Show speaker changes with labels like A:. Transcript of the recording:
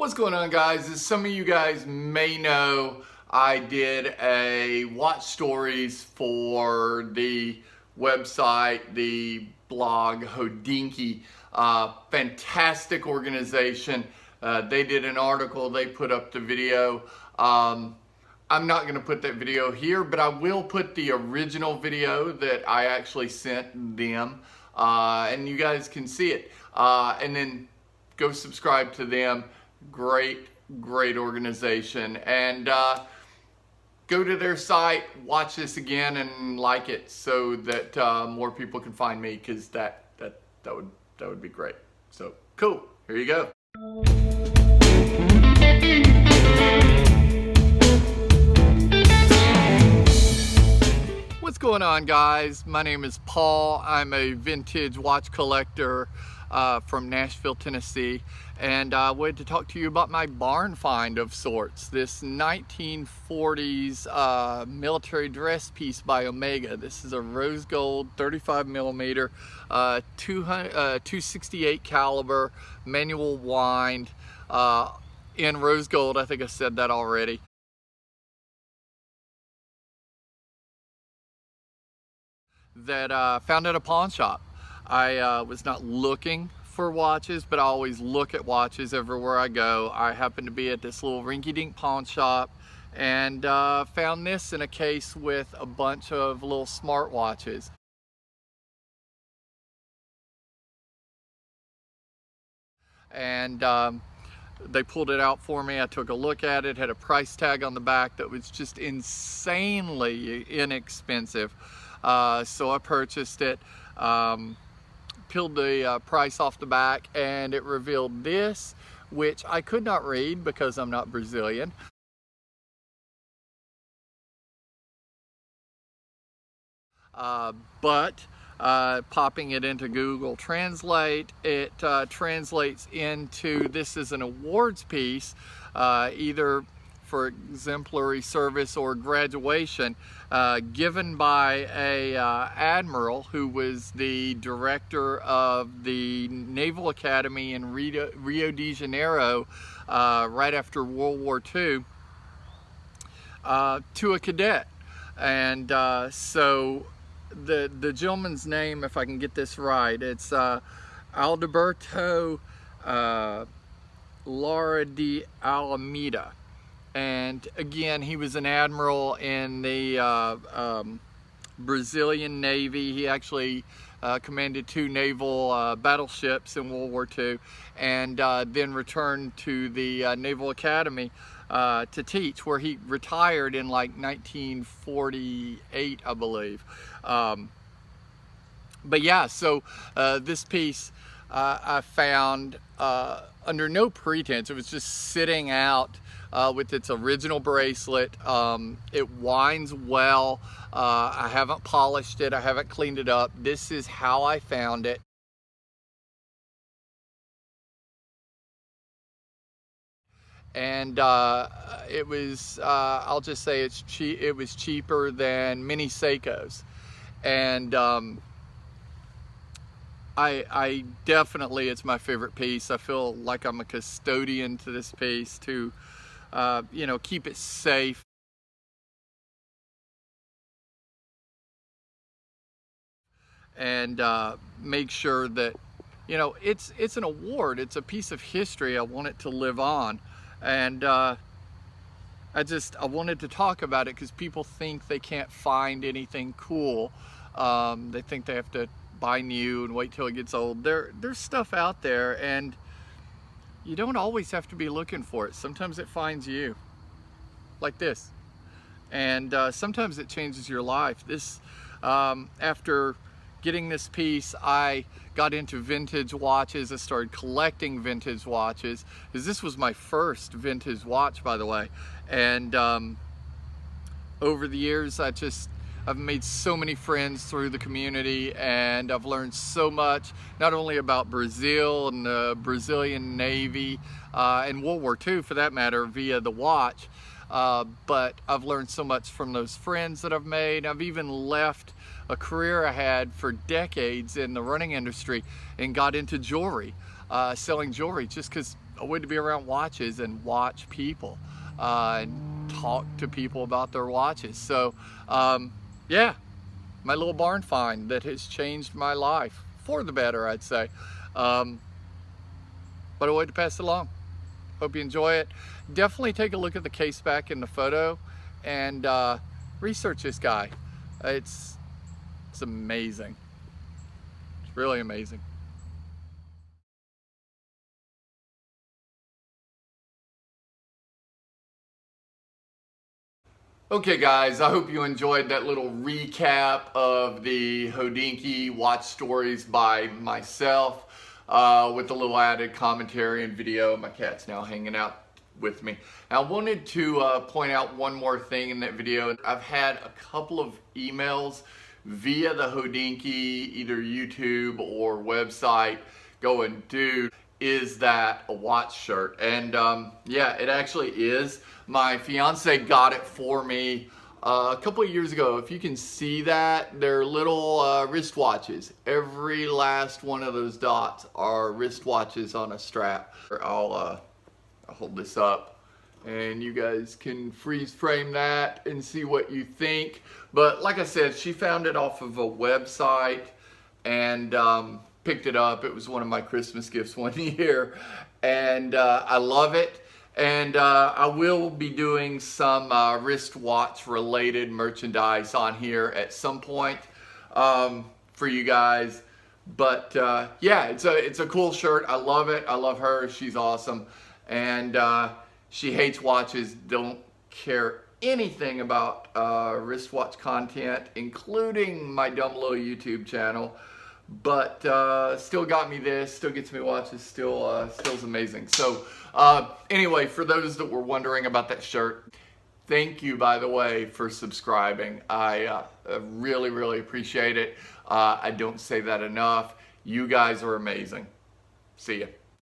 A: What's going on, guys? As some of you guys may know, I did a watch stories for the website, the blog Hodinkee. Fantastic organization. They did an article, they put up the video. I'm not going to put that video here, but I will put the original video that I actually sent them, and you guys can see it. And then go subscribe to them. Great organization. And go to their site, watch this again, and like it so that more people can find me, because that would be great. So cool. Here you go. What's going on, guys? My name is Paul. I'm a vintage watch collector from Nashville, Tennessee, and I wanted to talk to you about my barn find of sorts. This 1940s military dress piece by Omega. This is a rose gold 35 millimeter 268 caliber manual wind in rose gold. I think I said that already. That found at a pawn shop. I was not looking for watches, but I always look at watches everywhere I go. I happened to be at this little rinky-dink pawn shop and found this in a case with a bunch of little smart watches. And they pulled it out for me. I took a look at it, had a price tag on the back that was just insanely inexpensive. So I purchased it. Peeled the price off the back, and it revealed this, which I could not read because I'm not Brazilian. But popping it into Google Translate, it translates into this is an awards piece, either for exemplary service or graduation, given by a admiral who was the director of the Naval Academy in Rio de Janeiro right after World War II, to a cadet. And so the gentleman's name, if I can get this right, it's Alberto Lara de Alameda. And again, he was an admiral in the Brazilian Navy. He actually commanded 2 naval battleships in World War II, and then returned to the Naval Academy to teach, where he retired in like 1948, I believe. But yeah, so this piece I found under no pretense. It was just sitting out with its original bracelet. It winds well. I haven't polished it. I haven't cleaned it up. This is how I found it. And it was, I'll just say it's cheap. It was cheaper than many Seikos. And I definitely, it's my favorite piece. I feel like I'm a custodian to this piece to, you know, keep it safe. And make sure that, you know, it's an award. It's a piece of history. I want it to live on. And I wanted to talk about it because people think they can't find anything cool. They think they have to buy new and wait till it gets old. There's stuff out there, and you don't always have to be looking for it. Sometimes it finds you, like this. And sometimes it changes your life. This, after getting this piece, I got into vintage watches. I started collecting vintage watches, because this was my first vintage watch, by the way. And over the years, I've made so many friends through the community, and I've learned so much, not only about Brazil and the Brazilian Navy and World War II, for that matter, via the watch, but I've learned so much from those friends that I've made. I've even left a career I had for decades in the running industry and got into jewelry. selling jewelry just because I wanted to be around watches and watch people and talk to people about their watches. So yeah, my little barn find that has changed my life for the better, I'd say. But I wanted to pass it along. Hope you enjoy it. Definitely take a look at the case back in the photo and research this guy. It's amazing. It's really amazing. Okay guys, I hope you enjoyed that little recap of the Hodinkee Watch Stories by myself with a little added commentary and video. My cat's now hanging out with me. I wanted to point out one more thing in that video. I've had a couple of emails via the Hodinkee, either YouTube or website, going, dude, is that a watch shirt? And yeah, it actually is. My fiance got it for me a couple of years ago. If you can see that, they're little wristwatches. Every last one of those dots are wristwatches on a strap. I'll hold this up and you guys can freeze frame that and see what you think. But like I said, she found it off of a website and picked it up. It was one of my Christmas gifts one year, and I love it. And I will be doing some wristwatch related merchandise on here at some point for you guys. But yeah, it's a cool shirt. I love it. I love her. She's awesome. And she hates watches, don't care anything about wristwatch content, including my dumb little YouTube channel. But still got me this, still gets me watches, still's amazing. So anyway, for those that were wondering about that shirt, thank you, by the way, for subscribing. I really, really appreciate it. I don't say that enough. You guys are amazing. See ya.